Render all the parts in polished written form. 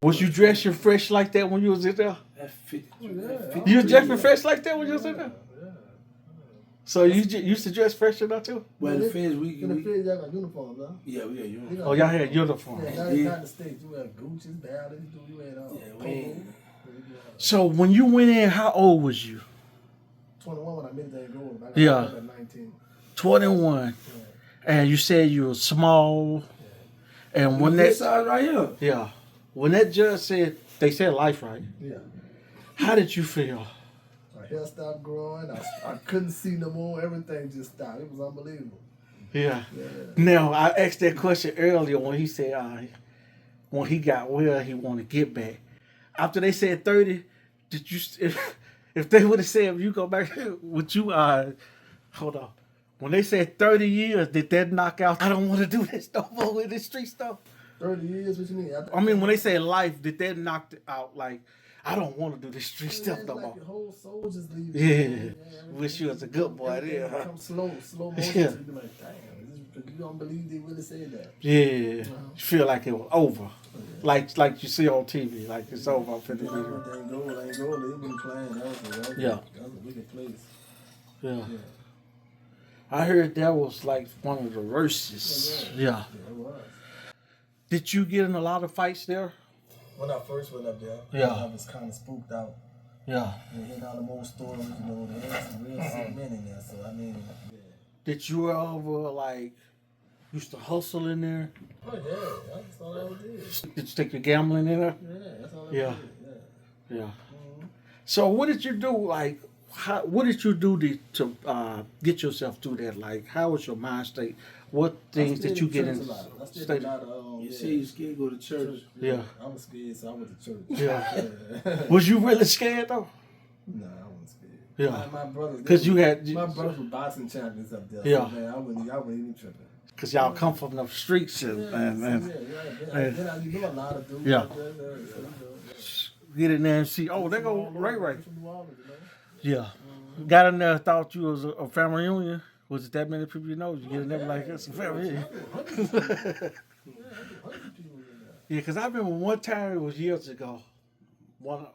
Was you dressing fresh like that when you was in there? Yeah. You was dressing fresh like that when you was in there? Yeah. So you used to dress fresh enough too? Well, in the Feds, y'all got uniforms, huh? Yeah, we had uniforms. Oh, y'all had uniforms. Yeah, not in the States. You had Gucci's, Bally's, you had we So when you went in, how old was you? 21 when I made that goal. I Yeah. got 19. 21. Yeah. And you said you were small. And when this that, side right here. yeah, when that judge said, they said life, right? Yeah. How did you feel? My hair stopped growing. I couldn't see no more. Everything just stopped. It was unbelievable. Yeah. Yeah. Now, I asked that question earlier when he said when he got well, he wanted to get back. After they said 30, did you, if they would have said, if you go back, would you, hold on. When they said 30 years, did that knock out, I don't want to do this no more with this street stuff? 30 years, what you mean? I mean, when they say life, did that knock it out? Like, I don't want to do this street stuff no like more. your whole soul just leaves. Yeah. Wish you was a good boy Everything there, huh? becomes slow motion. Yeah. So you be like, damn, because you don't believe they really said that. Yeah. You feel like it was over. Like you see on TV, like it's over. I'm finna Ain't leave. goal. They been playing. That was Yeah. That was a wicked place. Yeah. Yeah. I heard that was like one of the worstest. Yeah. Yeah, it was. Did you get in a lot of fights there? When I first went up there, Yeah. I was kind of spooked out. Yeah. And hearing all the more stories, there had some real sick men in there. So, I mean, yeah. Did you ever like used to hustle in there? Oh, yeah. That's all I ever did. Did you take your gambling in there? Yeah, that's all I Yeah. ever did. Yeah. Yeah. So what did you do? Like, what did you do to get yourself through that? Like, how was your mind state? What things did you get in? I stayed a lot of, You say you scared to go to church. Yeah. I was scared, so I went to church. Yeah. Was you really scared though? No, I wasn't scared. Yeah. My brothers. Because you had, My brothers were boxing champions up there. Yeah. So, man, I wasn't even tripping. because y'all come from the streets and You know a lot of dudes. Yeah. Up there, get in there and see. Oh, they go Ray. From New Orleans, you know? Yeah. Got in there, thought you was a family reunion. Was it that many people you know? You get in there like it's a family reunion. Yeah, because I remember one time, it was years ago,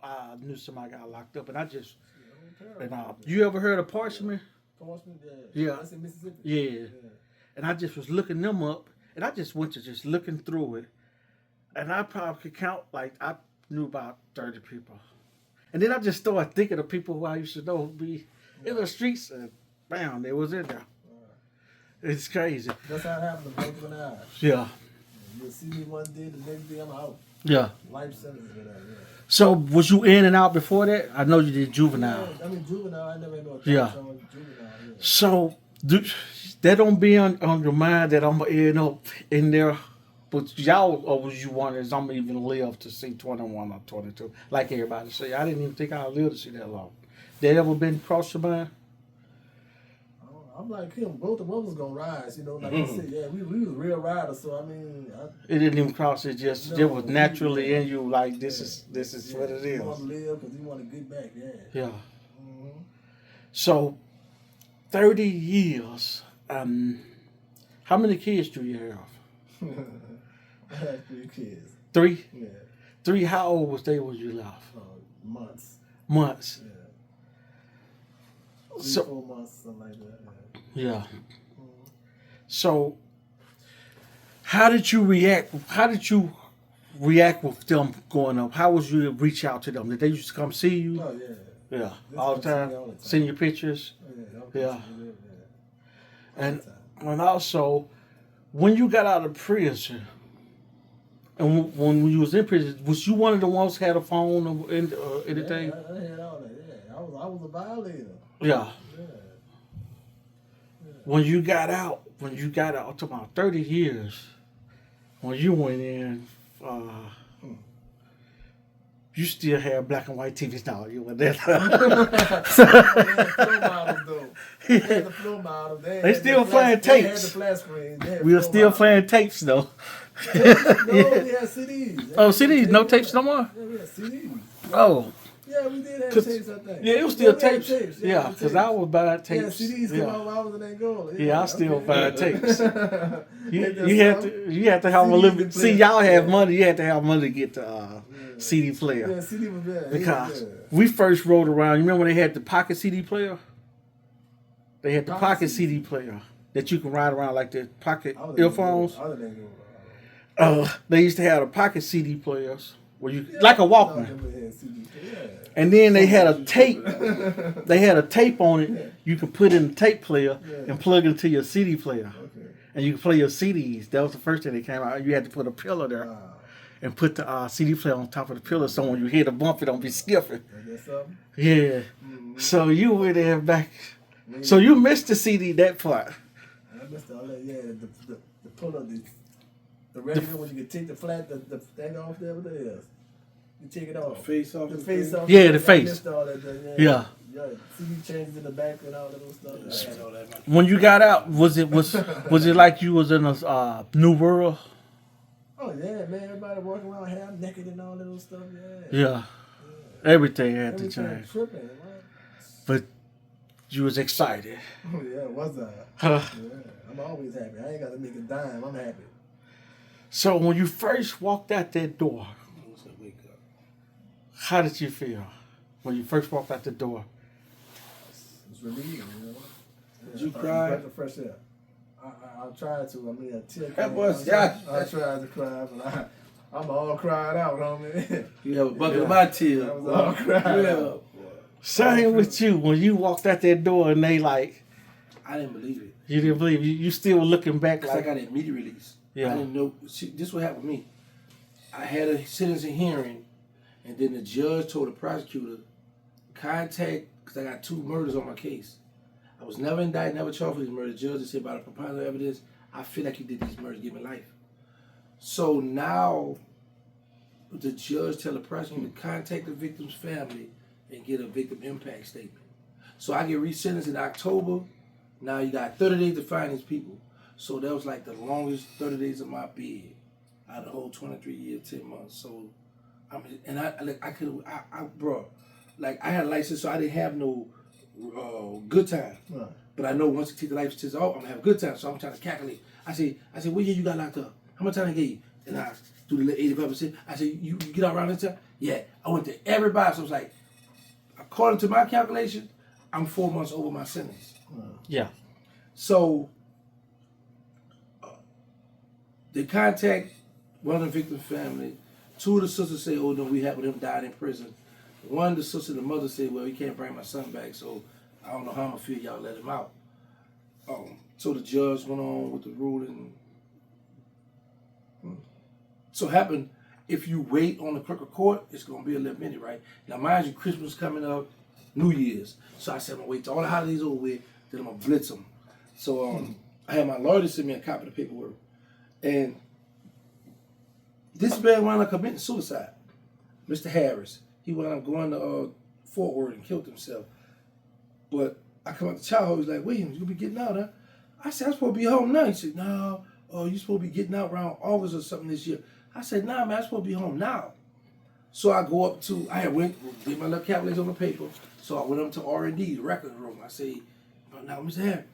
I knew somebody got locked up, and I just, you ever heard of Parchment? Yeah. That's in Mississippi. Yeah. And I just was looking them up, and I just went to just looking through it, and I probably could count, like, I knew about 30 people. And then I just started thinking of people who I used to know who be in the streets, and bam, they was in there. It's crazy. That's how it happened to both of my eyes. Yeah. You'll see me one day, the next day I'm out. Yeah. Life sentence for that, yeah. So, was you in and out before that? I know you did juvenile. Yeah, I mean, juvenile, I never had no Yeah. juvenile, yeah. So, that don't be on your mind that I'm going to end up in there. But y'all, or was you wondering, I'm going to even live to see 21 or 22? Like everybody say, I didn't even think I'd live to see that long. That ever been across your mind? I'm like him. Both of us was gonna rise, you know. Like I said, yeah, we was real riders. So I mean, It didn't even cross. It just it was naturally in you. Like this is what it is. You want to live because you want to get back. Yeah. Yeah. Mm-hmm. So, 30 years. How many kids do you have? I had 3 kids. 3. Yeah. 3. How old was they when you left? Months. Months. Yeah. 3, So 4 months, something like that. yeah. So, how did you react? How did you react with them going up? How would you reach out to them? Did they used to come see you? Oh yeah. Yeah, all the time. Send you pictures. Yeah. And also, when you got out of prison, and when you was in prison, was you one of the ones who had a phone or anything? Yeah, I had all that. Yeah, I was a violator. Yeah. Yeah. When you got out, I'm talking about 30 years, when you went in, you still had black and white TVs now. You were there. They had the floor models. They still playing tapes. They had the flat screen. We were still playing tapes though. No, we had CDs. Oh, CDs, no tapes no more? Yeah, we had CDs. Oh, Yeah, we did have 'Cause- tapes, I think. Yeah, it was still we had tapes. tapes. Yeah, we had because I was buying Yeah, tapes. CDs come out when I was in Angola. Yeah, I still buy tapes. You Ain't that had something? to have a CDs little to bit. play. See, y'all have Yeah. money. You had to have money to get the CD player. Yeah, CD was bad. Because Yeah. we first rode around. You remember when they had the pocket CD player? They had the Pocket pocket CD. CD player that you can ride around like the pocket I was in earphones. Angola. I was in Angola. They used to have the pocket CD players where you like a Walkman. Yeah. And then they had a tape. They had a tape on it. You could put in the tape player and plug it into your CD player, Okay. and you could play your CDs. That was the first thing that came out. You had to put a pillow there Wow. and put the CD player on top of the pillow, so when you hit a bump, it don't be skiffing. Is that something? Yeah. Mm-hmm. So you were there back. So you missed the CD that part. I missed all that. Yeah, the pull up the regular when you can take the flat the thing off there. What that is? You take it off. Face off. The face off. Yeah, the I face. missed all that. Yeah. Yeah. CD changes in the back and all that little stuff. I had all that. When you got out, was it like you was in a new world? Oh yeah, man! Everybody walking around half naked and all that little stuff. Yeah. Yeah. Everything had to Everything change. tripping, man. But you was excited. Oh yeah, was I? Huh. Yeah, I'm always happy. I ain't got to make a dime. I'm happy. So when you first walked out that door, Wake up. how did you feel? When you first walked out the door? It's relieving, you know. Did you I cry? breath of fresh air. I tried to. I mean, a tear That came. was- I tried to cry, but I'm all cried out, homie. You have a bucket of my tears. I was all cried Yeah. out. Same with you. When you walked out that door and they like, I didn't believe it. you didn't believe you still looking back Because I like, got an immediate release. Yeah. I didn't know. See, this what happened with me. I had a sentencing hearing, and then the judge told the prosecutor, contact, because I got 2 murders on my case. I was never indicted, never charged for these murders. The judge said, by the preponderance of evidence, I feel like you did these murders, give me life. So now, the judge tell the prosecutor, contact the victim's family and get a victim impact statement. So I get resentenced in October. Now you got 30 days to find these people. So that was like the longest 30 days of my bid out of the whole 23 years, 10 months. So I mean, and bro, like I had a license, so I didn't have no good time. Right. But I know once you take the life sentence off, I'm gonna have a good time. So I'm trying to calculate. I say, what year you got locked up? How much time I gave you? And I do the 85%. I say, you get out around this time? Yeah. I went to everybody. So I was like, according to my calculation, I'm 4 months over my sentence. yeah. So they contact one of the victim's family. 2 of the sisters say, oh no, we have him died in prison. One, the sister and the mother said, well, he can't bring my son back, so I don't know how I'm gonna feel y'all let him out. So the judge went on with the ruling. So happened, if you wait on the clerk of court, it's gonna be a little minute, right? Now mind you, Christmas coming up, New Year's. So I said, I'm gonna wait till all the holidays over with, then I'm gonna blitz them. So I had my lawyer send me a copy of the paperwork. And this man wound up committing suicide. Mr. Harris. He wound up going to Fort Worth and killed himself. But I come out to childhood, he's like, Williams, you gonna be getting out, huh? I said, I'm supposed to be home now. He said, no, you supposed to be getting out around August or something this year. I said, nah, man, I'm supposed to be home now. So I go up to, I did my little calculations on the paper. So I went up to R&D, the record room. I say, now, Mr. Harris,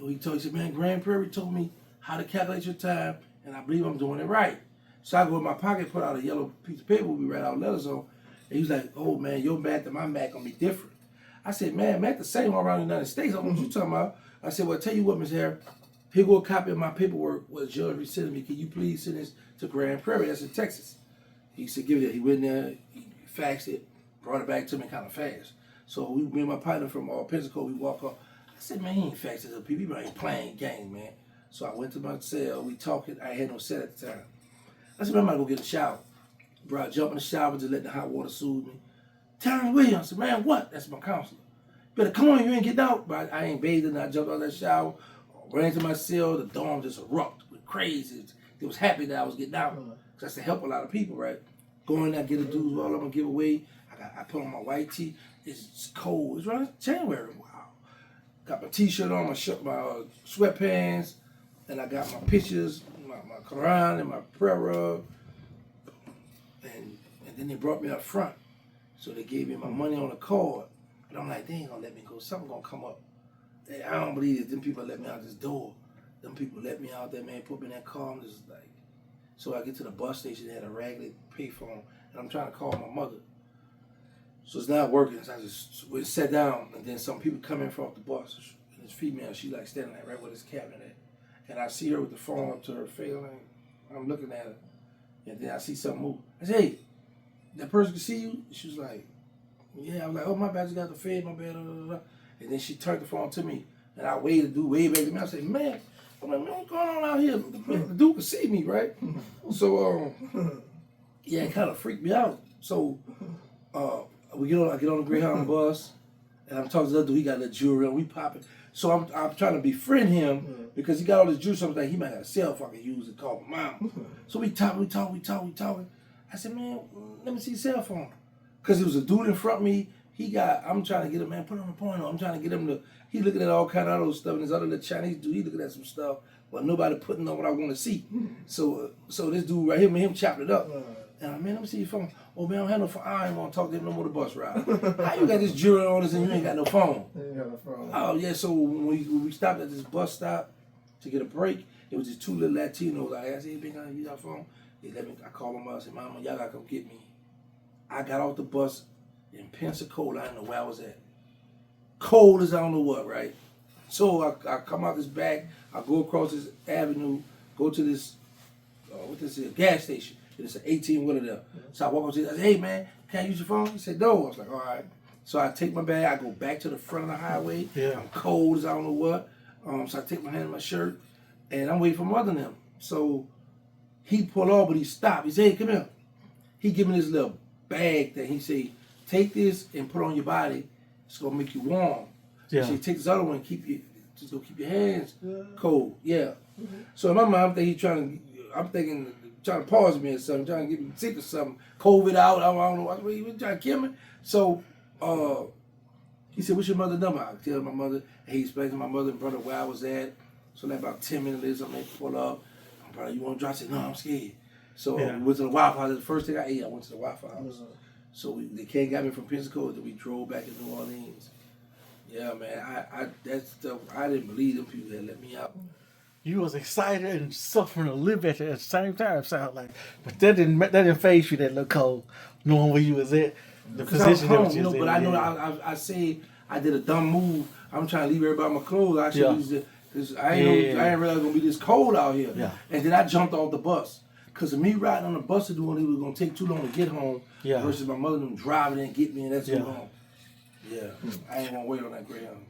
he said, man, Grand Prairie told me how to calculate your time, and I believe I'm doing it right. So I go in my pocket, put out a yellow piece of paper we write our letters on, and he's like, oh man, your math and my math gonna be different. I said, man, math the same all around the United States. I don't know what you talking about. I said, well, tell you what, Ms. Harris, here go a copy of my paperwork, what the judge rescinded me. Can you please send this to Grand Prairie? That's in Texas. He said, give it there. He went there, he faxed it, brought it back to me kind of fast. So me and my partner from Pensacola, we walk up. I said, man, he ain't faxed it up. People ain't playing games, man. So I went to my cell, we talking. I had no set at the time. I said, man, I'm about to go get a shower. Bro, I jump in the shower, just let the hot water soothe me. Terrancegangstawilliams, I said, man, what? That's my counselor. Better come on, you ain't getting out. But I ain't bathed, and I jumped out of that shower, ran to my cell, the dorm just erupted with crazy. They was happy that I was getting out. Because that's to help a lot of people, right? Go in there, get a dude's all I'm going to give away. I put on my white tee. It's cold. It's around January. Wow. Got my t-shirt on, my sweatpants, and I got my pictures, my Quran and my prayer rug. And then they brought me up front. So they gave me my money on a card. And I'm like, they ain't gonna let me go. Something gonna come up. I don't believe it. Them people let me out this door. Them people let me out there, man, put me in that car. I'm just like, so I get to the bus station, they had a raggedy payphone, and I'm trying to call my mother. So it's not working. So I just went sat down, and then some people come in from off the bus. And this female, she like standing like right where this cabinet at. And I see her with the phone up to her face. I'm looking at her. And then I see something move. I say, hey, that person can see you? She was like, yeah. I was like, oh, my bad, you got the fed, my bad. And then she turned the phone to me. And I waved back to me. I said, man, I'm like, man, what's going on out here? The dude can see me, right? So, yeah, it kind of freaked me out. So, I get on the Greyhound bus, and I'm talking to the other dude. He got a little jewelry on. We popping. So I'm trying to befriend him because he got all this jewelry. So I'm like, he might have a cell phone I can use to call my mom. So we talking. I said, man, let me see your cell phone. Because it was a dude in front of me. I'm trying to get him, man, put on the point. I'm trying to get him to, he looking at all kind of other stuff. And this other little Chinese dude, he looking at some stuff, but nobody putting on what I want to see. So this dude right here, me and him chopped it up. And I'm like, man, let me see your phone. Oh, man, I don't have no phone. I ain't want to talk to him no more the bus ride. How you got this jewelry on us and you ain't got no phone? Oh, yeah, so when we stopped at this bus stop to get a break, it was just two little Latinos. I asked, hey, big guy, use our phone? They let me, I called them up and said, Mama, y'all got to come get me. I got off the bus in Pensacola. I didn't know where I was at. Cold as I don't know what, right? So I come out this back, I go across this avenue, go to this, gas station. It's an 18-wheeler there. So I walk up to him, I say, hey man, can I use your phone? He said, no. I was like, all right. So I take my bag, I go back to the front of the highway. Yeah. I'm cold as I don't know what. So I take my hand in my shirt, and I'm waiting for mother and them. So he pulled off, but he stopped. He said, hey, come here. He give me this little bag that he said, take this and put on your body. It's gonna make you warm. Yeah. He said, take this other one, keep your hands cold. Yeah. So in my mind, I'm thinking trying to pause me or something, trying to get me sick or something, COVID out, I don't know, he was trying to kill me. So he said, what's your mother's number? I tell my mother, and he explained to my mother and brother where I was at. So then about 10 minutes later, somebody pull up. My brother, you want to drive? I said, no, I'm scared. So we went to the Waffle House. The first thing I ate, I went to the Waffle House. So they came got me from Pensacola, then we drove back to New Orleans. Yeah, man, that stuff, I didn't believe them people that let me out. You was excited and suffering a little bit at the same time, sound like. But that didn't phase you, that little cold, knowing where you was at, the position that was in. But I know I say I did a dumb move. I'm trying to leave everybody my clothes. I should use it. I ain't realize it was gonna be this cold out here. Yeah. And then I jumped off the bus. Cause of me riding on the bus to do it was gonna take too long to get home. Yeah. Versus my mother and them driving and get me and that's too long. Yeah. I ain't gonna wait on that Greyhound.